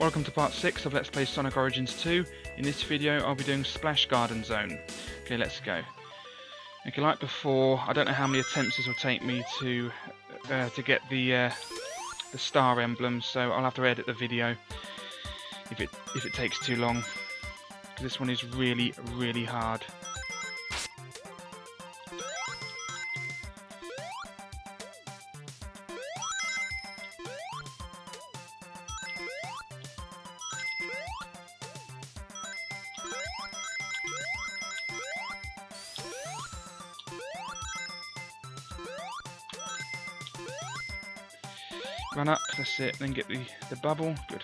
Welcome to part 6 of Let's Play Sonic Origins 2. In this video I'll be doing Splash Garden Zone. Okay, let's go. Okay, like before, I don't know how many attempts this will take me to get the star emblems, so I'll have to edit the video if it takes too long. This one is really hard. Run up, that's it, then get the bubble, good.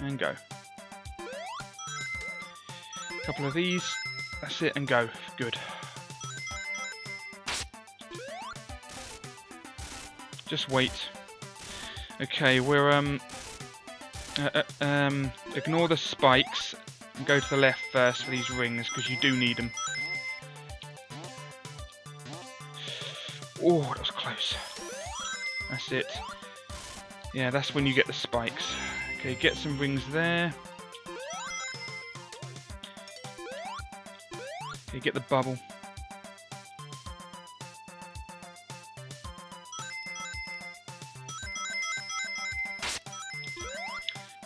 And go. A couple of these, that's it, and go, good. Just wait. Okay, we're ignore the spikes and go to the left first for these rings, because you do need them. Oh, that was close. That's it. Yeah, that's when you get the spikes. Okay, get some rings there. Okay, get the bubble.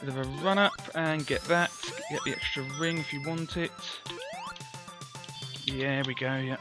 Bit of a run up and get that. Get the extra ring if you want it. Yeah, there we go, yeah.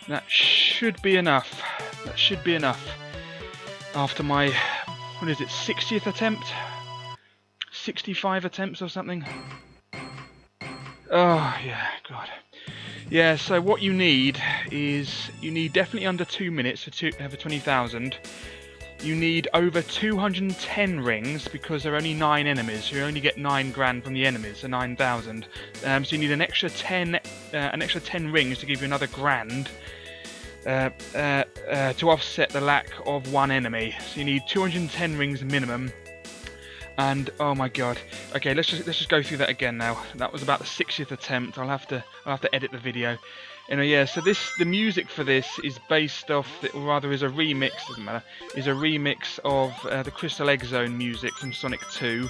That should be enough. That should be enough. After my, what is it, 60th attempt? 65 attempts or something? Oh, yeah, God. Yeah, so what you need is, you need definitely under 2 minutes for 20,000. You need over 210 rings because there are only 9 enemies, so you only get 9 grand from the enemies, so 9,000. So you need an extra 10 rings to give you another grand to offset the lack of 1 enemy. So you need 210 rings minimum. And oh my god. Okay, let's just go through that again now. That was about the 60th attempt. I'll have to edit the video. Anyway, yeah, so the music for this is based off, or rather is a remix, doesn't matter, is a remix of the Crystal Egg Zone music from Sonic 2.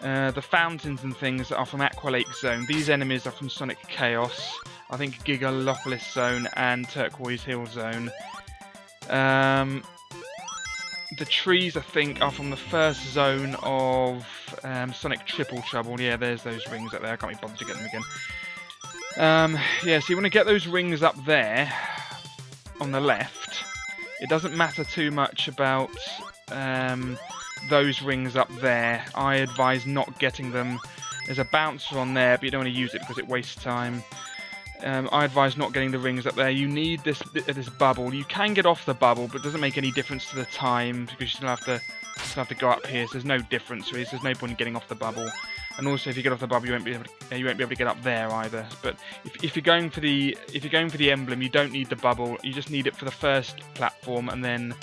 The fountains and things are from Aqua Lake Zone. These enemies are from Sonic Chaos. I think Gigalopolis Zone and Turquoise Hill Zone. The trees, I think, are from the first zone of Sonic Triple Trouble. Yeah, there's those rings up there. I can't be bothered to get them again. Yeah, so you want to get those rings up there on the left. It doesn't matter too much about those rings up there. I advise not getting them. There's a bouncer on there, but you don't want to use it because it wastes time. I advise not getting the rings up there. You need this bubble. You can get off the bubble, but it doesn't make any difference to the time because you still have to go up here. So there's no difference. Really. So there's no point in getting off the bubble. And also, if you get off the bubble, you won't be able to get up there either. But if you're going for the emblem, you don't need the bubble. You just need it for the first platform, and then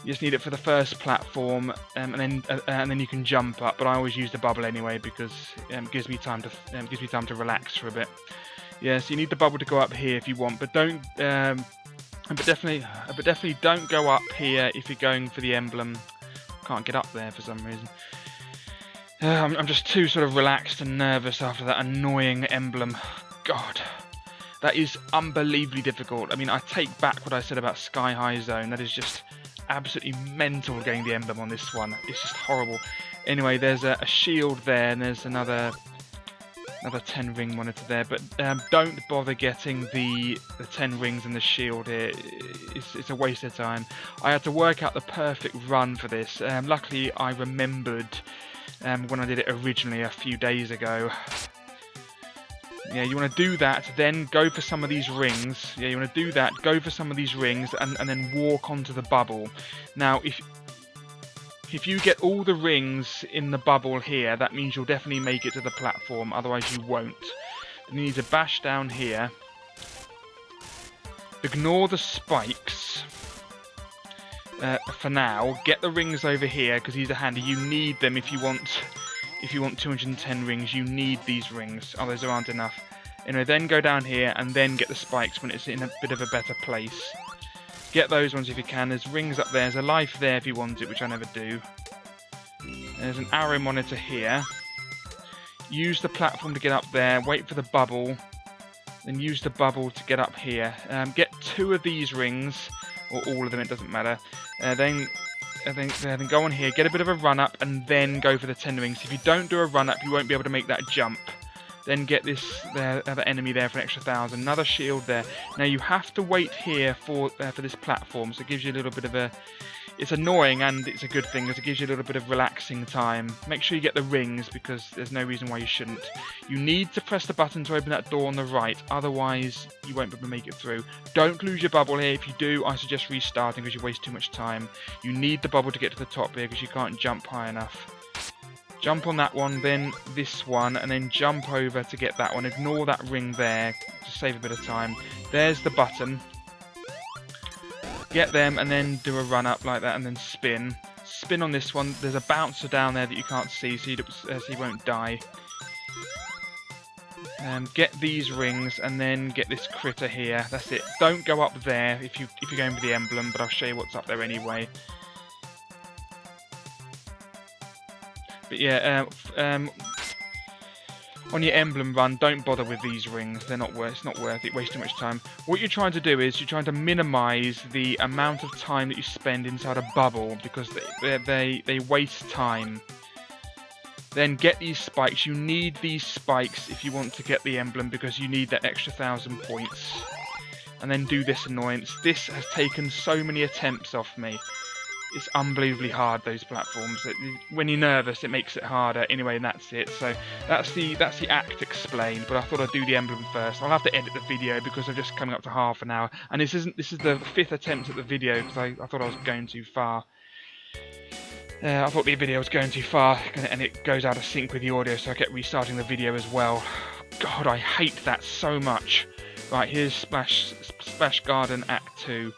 you just need it for the first platform, and then you can jump up. But I always use the bubble anyway because it gives me time to relax for a bit. Yeah, so you need the bubble to go up here if you want, but don't. But definitely don't go up here if you're going for the emblem. Can't get up there for some reason. I'm just too sort of relaxed and nervous after that annoying emblem. God, that is unbelievably difficult. I mean, I take back what I said about Sky High Zone. That is just absolutely mental getting the emblem on this one. It's just horrible. Anyway, there's a shield there, and there's another 10 ring monitor there. But don't bother getting the 10 rings and the shield here. It's a waste of time. I had to work out the perfect run for this. Luckily, I remembered when I did it originally a few days ago. Yeah, you want to do that, then go for some of these rings. Yeah, you want to do that, go for some of these rings, and then walk onto the bubble. Now, if you get all the rings in the bubble here, that means you'll definitely make it to the platform, otherwise you won't. Then you need to bash down here. Ignore the spikes. For now, get the rings over here because these are handy. You need them if you want 210 rings. You need these rings, otherwise there aren't enough. Anyway, then go down here and then get the spikes when it's in a bit of a better place. Get those ones if you can. There's rings up there. There's a life there if you want it, which I never do. There's an arrow monitor here. Use the platform to get up there. Wait for the bubble. Then use the bubble to get up here. Get 2 of these rings, or all of them. It doesn't matter. Then go on here, get a bit of a run-up, and then go for the 10 rings. If you don't do a run-up, you won't be able to make that jump. Then get this other enemy there for an extra 1,000. Another shield there. Now you have to wait here for this platform, so it gives you a little bit of a... It's annoying, and it's a good thing, because it gives you a little bit of relaxing time. Make sure you get the rings, because there's no reason why you shouldn't. You need to press the button to open that door on the right, otherwise you won't be able to make it through. Don't lose your bubble here. If you do, I suggest restarting, because you waste too much time. You need the bubble to get to the top here, because you can't jump high enough. Jump on that one, then this one, and then jump over to get that one. Ignore that ring there, to save a bit of time. There's the button. Get them and then do a run up like that and then spin. Spin on this one. There's a bouncer down there that you can't see, so you won't die. Get these rings and then get this critter here. That's it. Don't go up there if you're going for the emblem, but I'll show you what's up there anyway. But yeah, on your emblem run, don't bother with these rings. They're not worth. It's not worth it. Waste too much time. What you're trying to do is you're trying to minimise the amount of time that you spend inside a bubble because they waste time. Then get these spikes. You need these spikes if you want to get the emblem because you need that extra 1,000 points. and then do this annoyance. This has taken so many attempts off me. It's unbelievably hard, those platforms. When you're nervous, it makes it harder. Anyway, and that's it. So that's the act explained. But I thought I'd do the emblem first. I'll have to edit the video because I'm just coming up to half an hour, and this is the 5th attempt at the video because I thought I was going too far. I thought the video was going too far, and it goes out of sync with the audio, so I kept restarting the video as well. God, I hate that so much. Right, here's Splash Garden Act 2.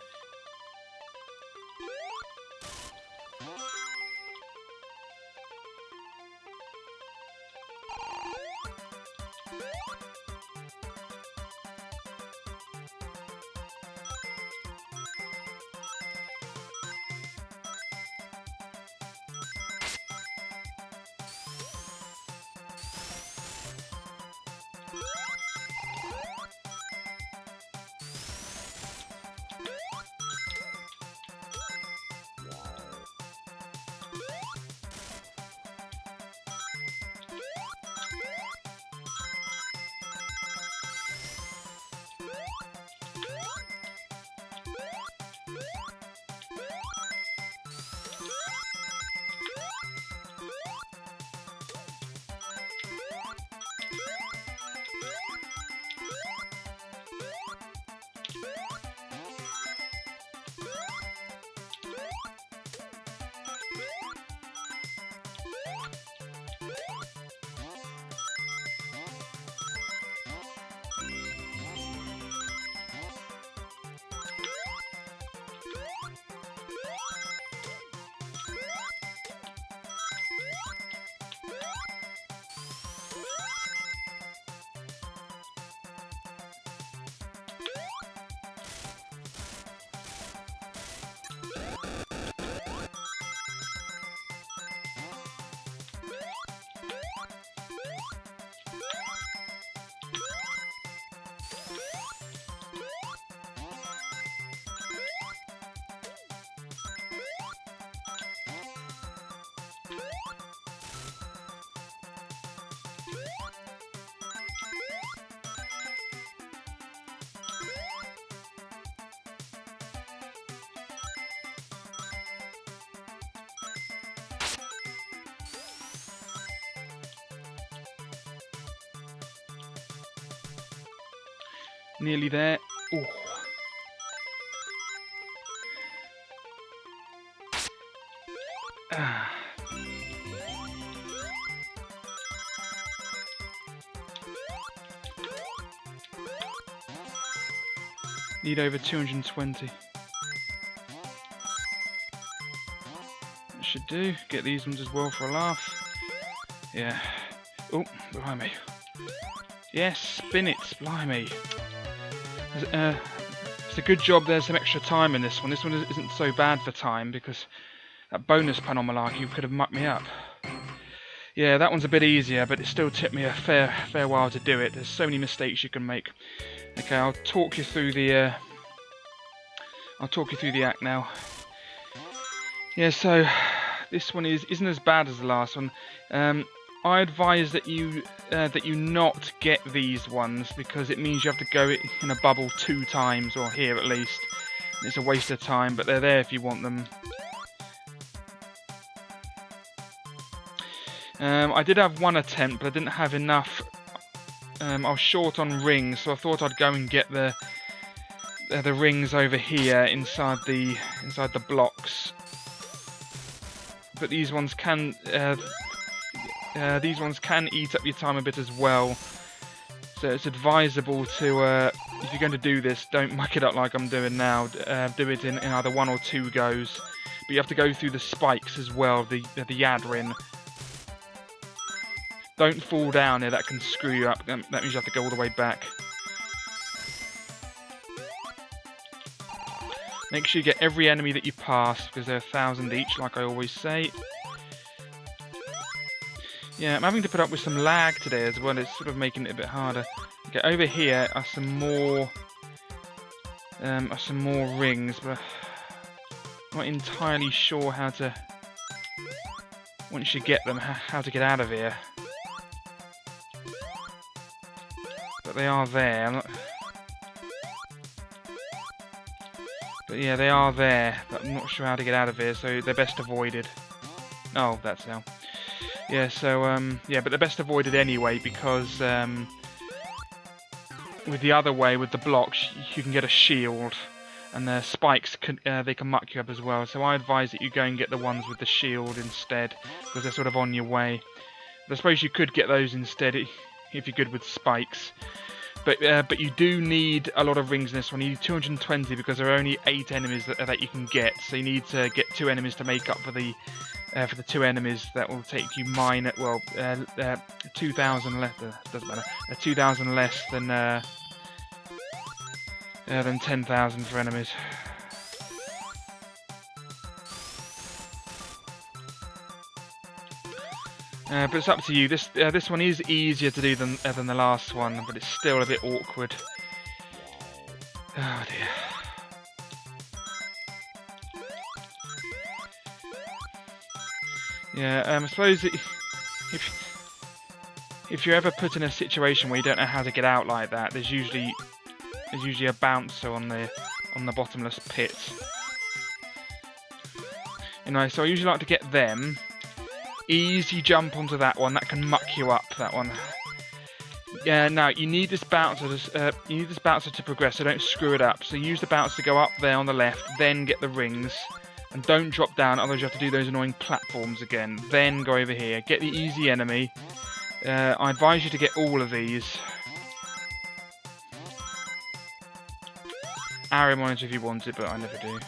Nearly there. Ooh. Ah. Need over 220. That should do. Get these ones as well for a laugh. Yeah. Oh, behind me. Yes, spin it, blimey. It's a good job there's some extra time in this one. This one isn't so bad for time because that bonus panel malarkey could have mucked me up. Yeah, that one's a bit easier, but it still took me a fair while to do it. There's so many mistakes you can make. Okay, I'll talk you through the act now. Yeah, so this one isn't as bad as the last one. I advise that you not get these ones because it means you have to go in a bubble 2 times, or here at least. It's a waste of time, but they're there if you want them. I did have one attempt, but I didn't have enough. I was short on rings, so I thought I'd go and get the rings over here inside the blocks. But these ones can eat up your time a bit as well. So it's advisable to, if you're going to do this, don't muck it up like I'm doing now. Do it in either 1 or 2 goes. But you have to go through the spikes as well, the Yadrin. Don't fall down here, that can screw you up. That means you have to go all the way back. Make sure you get every enemy that you pass, because they're 1,000 each, like I always say. Yeah, I'm having to put up with some lag today as well. It's sort of making it a bit harder. Okay, over here are some more rings, but I'm not entirely sure how to, once you get them, how to get out of here. But they are there. But yeah, they are there, but I'm not sure how to get out of here, so they're best avoided. Oh, that's how. Yeah, so, yeah, but they're best avoided anyway, because, with the other way, with the blocks, you can get a shield, and the spikes, they can muck you up as well, so I advise that you go and get the ones with the shield instead, because they're sort of on your way. But I suppose you could get those instead, if you're good with spikes. But you do need a lot of rings in this one. You need 220 because there are only 8 enemies that you can get. So you need to get 2 enemies to make up for the 2 enemies that will take you 2,000 less. Doesn't matter. 2,000 less than 10,000 for enemies. But it's up to you. This one is easier to do than the last one, but it's still a bit awkward. Oh dear. Yeah, I suppose if you're ever put in a situation where you don't know how to get out like that, there's usually a bouncer on the bottomless pit. You know, so I usually like to get them. Easy jump onto that one. That can muck you up. That one. Yeah. Now you need this bouncer to progress, so don't screw it up. So use the bouncer to go up there on the left, then get the rings, and don't drop down. Otherwise, you have to do those annoying platforms again. Then go over here, get the easy enemy. I advise you to get all of these. Arrow monitor if you want it, but I never do.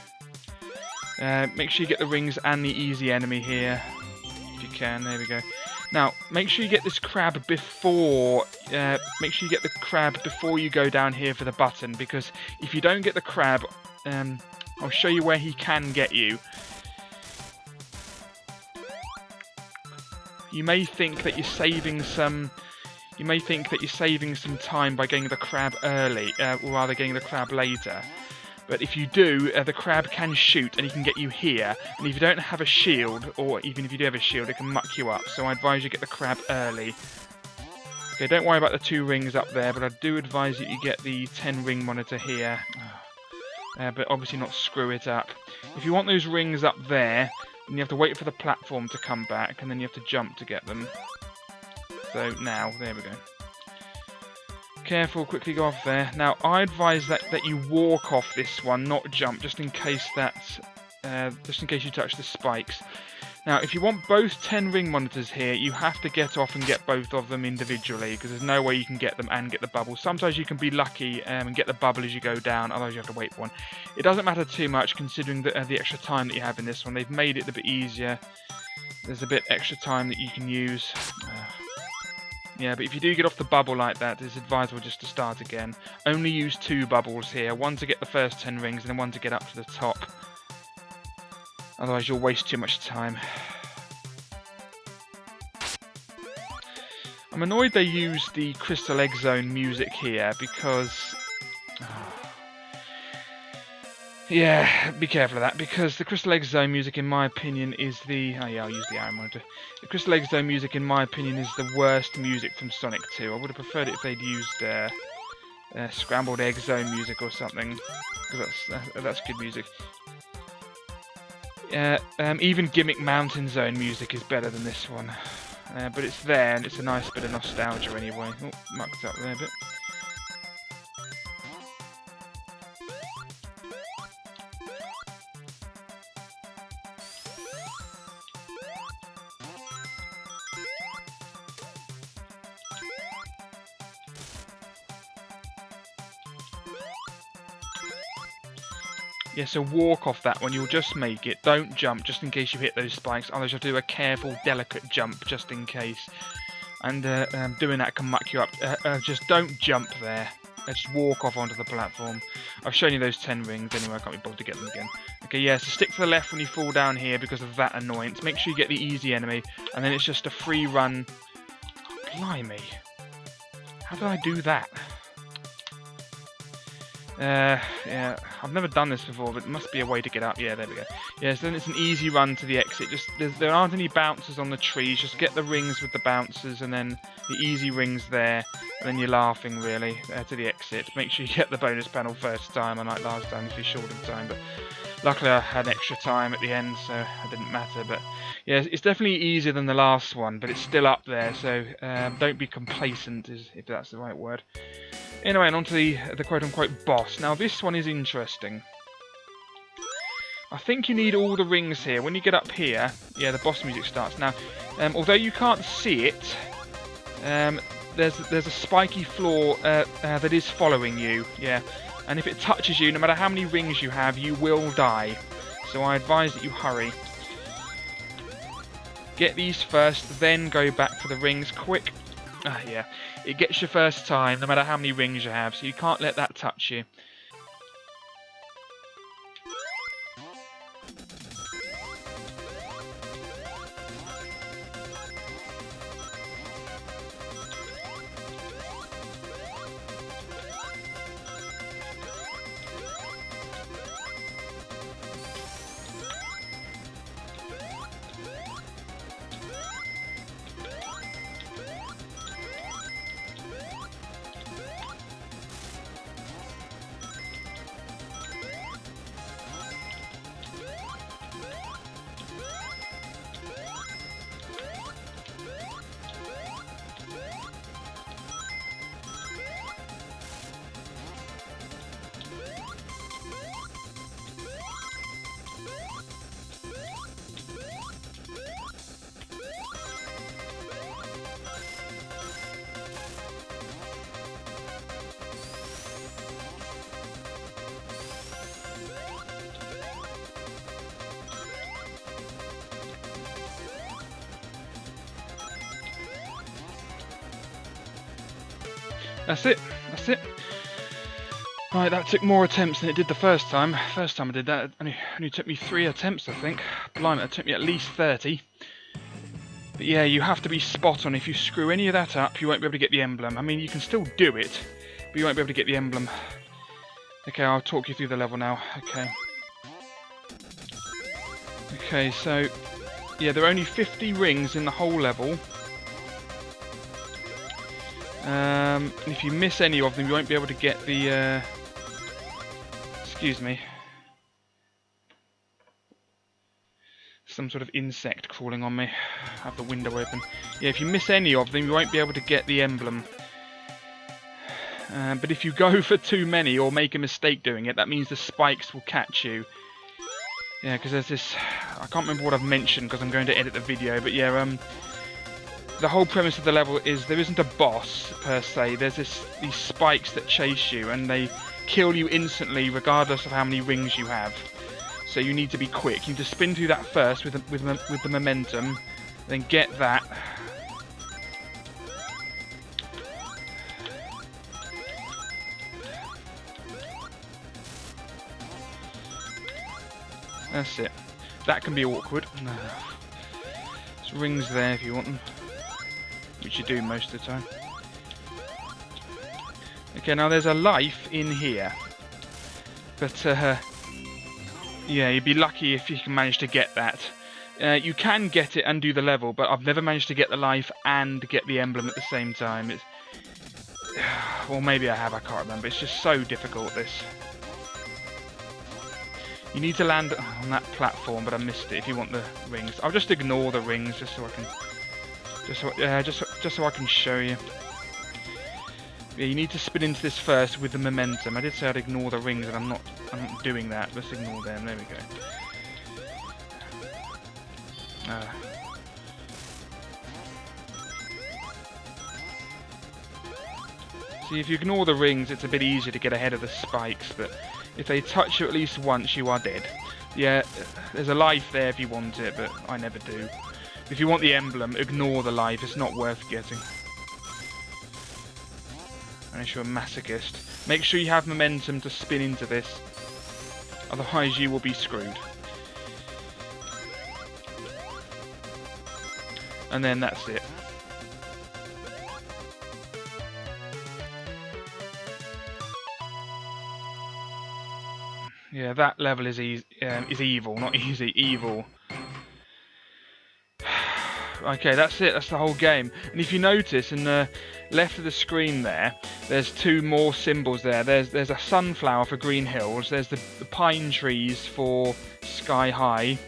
Make sure you get the rings and the easy enemy here. You can. There we go. Now, make sure you get this crab before. Make sure you get the crab before you go down here for the button, because if you don't get the crab, I'll show you where he can get you. You may think that you're saving some. You may think that you're saving some time by getting the crab early, or rather getting the crab later. But if you do, the crab can shoot and he can get you here. And if you don't have a shield, or even if you do have a shield, it can muck you up. So I advise you get the crab early. Okay, don't worry about the 2 rings up there, but I do advise that you get the 10 ring monitor here. But obviously not screw it up. If you want those rings up there, then you have to wait for the platform to come back, and then you have to jump to get them. So now, there we go. Careful, quickly go off there. Now, I advise that you walk off this one, not jump, just in case you touch the spikes. Now, if you want both 10 ring monitors here, you have to get off and get both of them individually, because there's no way you can get them and get the bubble. Sometimes you can be lucky and get the bubble as you go down, otherwise you have to wait for one. It doesn't matter too much, considering the extra time that you have in this one. They've made it a bit easier. There's a bit extra time that you can use. Yeah, but if you do get off the bubble like that, it's advisable just to start again. Only use 2 bubbles here. One to get the first 10 rings, and then one to get up to the top. Otherwise, you'll waste too much time. I'm annoyed they use the Crystal Egg Zone music here, because... Yeah, be careful of that, because the Crystal Egg Zone music, in my opinion, is the... Oh yeah, I'll use the arrow monitor. The Crystal Egg Zone music, in my opinion, is the worst music from Sonic 2. I would have preferred it if they'd used Scrambled Egg Zone music or something, because that's good music. Even Gimmick Mountain Zone music is better than this one. But it's there, and it's a nice bit of nostalgia anyway. Oh, mucked up there a bit. Yeah, so walk off that one, you'll just make it. Don't jump, just in case you hit those spikes. Otherwise you have to do a careful, delicate jump, just in case. And doing that can muck you up. Just don't jump there. Just walk off onto the platform. I've shown you those 10 rings anyway, I can't be bothered to get them again. Okay, yeah, so stick to the left when you fall down here because of that annoyance. Make sure you get the easy enemy, and then it's just a free run. Blimey. How did I do that? Yeah, I've never done this before, but there must be a way to get up. Yeah, there we go. Yeah, so then it's an easy run to the exit. Just there aren't any bouncers on the trees. Just get the rings with the bouncers, and then the easy rings there, and then you're laughing really to the exit. Make sure you get the bonus panel first time, unlike last time if you're short of time. But luckily I had extra time at the end, so it didn't matter. But yeah, it's definitely easier than the last one, but it's still up there, so don't be complacent, if that's the right word. Anyway, and on to the quote-unquote boss. Now this one is interesting. I think you need all the rings here. When you get up here, yeah, the boss music starts. Now, although you can't see it, there's a spiky floor that is following you, yeah. And if it touches you, no matter how many rings you have, you will die. So I advise that you hurry. Get these first, then go back for the rings. Quick. Yeah. It gets you first time, no matter how many rings you have, so you can't let that touch you. That's it. That's it. Right, that took more attempts than it did the first time. First time I did that, it only took me 3 attempts, I think. Blimey, it took me at least 30. But yeah, you have to be spot on. If you screw any of that up, you won't be able to get the emblem. I mean, you can still do it, but you won't be able to get the emblem. Okay, I'll talk you through the level now. Okay. Okay, so yeah, there are only 50 rings in the whole level. And if you miss any of them, you won't be able to get the, excuse me, some sort of insect crawling on me. I have the window open. Yeah, if you miss any of them, you won't be able to get the emblem. But if you go for too many or make a mistake doing it, that means the spikes will catch you. Yeah, because there's this, I can't remember what I've mentioned because I'm going to edit the video, but yeah, the whole premise of the level is there isn't a boss per se. There's these spikes that chase you, and they kill you instantly, regardless of how many rings you have. So you need to be quick. You need to spin through that first with the momentum, then get that. That's it. That can be awkward. There's rings there if you want them. Which you do most of the time. Okay, now there's a life in here. But, yeah, you'd be lucky if you can manage to get that. You can get it and do the level, but I've never managed to get the life and get the emblem at the same time. It's, well, maybe I have, I can't remember. It's just so difficult, this. You need to land on that platform, but I missed it if you want the rings. I'll just ignore the rings just so I can... Just so I can show you. Yeah, you need to spin into this first with the momentum. I did say I'd ignore the rings, and I'm not doing that. Let's ignore them. There we go. See, if you ignore the rings, it's a bit easier to get ahead of the spikes, but if they touch you at least once, you are dead. Yeah, there's a life there if you want it, but I never do. If you want the emblem, ignore the life. It's not worth getting. Unless you're a masochist. Make sure you have momentum to spin into this. Otherwise you will be screwed. And then that's it. Yeah, that level is evil, not easy, evil. Okay, that's it. That's the whole game. And if you notice in the left of the screen there's 2 more symbols there. There's a sunflower for Green Hills. There's the pine trees for Sky High.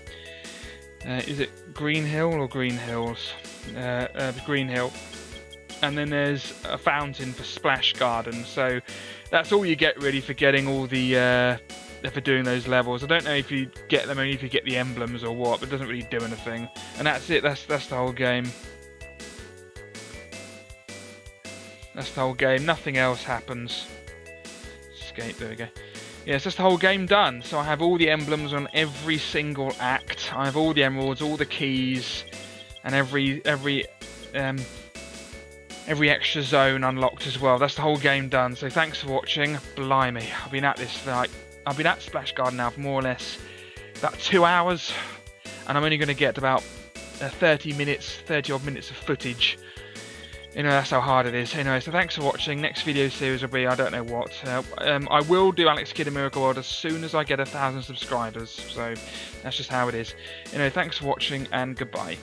Is it Green Hill or Green Hills? Green Hill. And then there's a fountain for Splash Garden. So that's all you get really for getting all the for doing those levels. I don't know if you get them only if you get the emblems or what, but it doesn't really do anything. And that's it. That's the whole game. That's the whole game. Nothing else happens. Escape. There we go. Yeah, it's just the whole game done. So I have all the emblems on every single act. I have all the emeralds, all the keys, and every extra zone unlocked as well. That's the whole game done. So thanks for watching. Blimey, I've been at this for I've been at Splash Garden now for more or less about 2 hours, and I'm only going to get about 30 odd minutes of footage. You know, that's how hard it is. Anyway, so thanks for watching. Next video series will be, I don't know what. I will do Alex Kidd in Miracle World as soon as I get 1,000 subscribers. So that's just how it is. Anyway, thanks for watching and goodbye.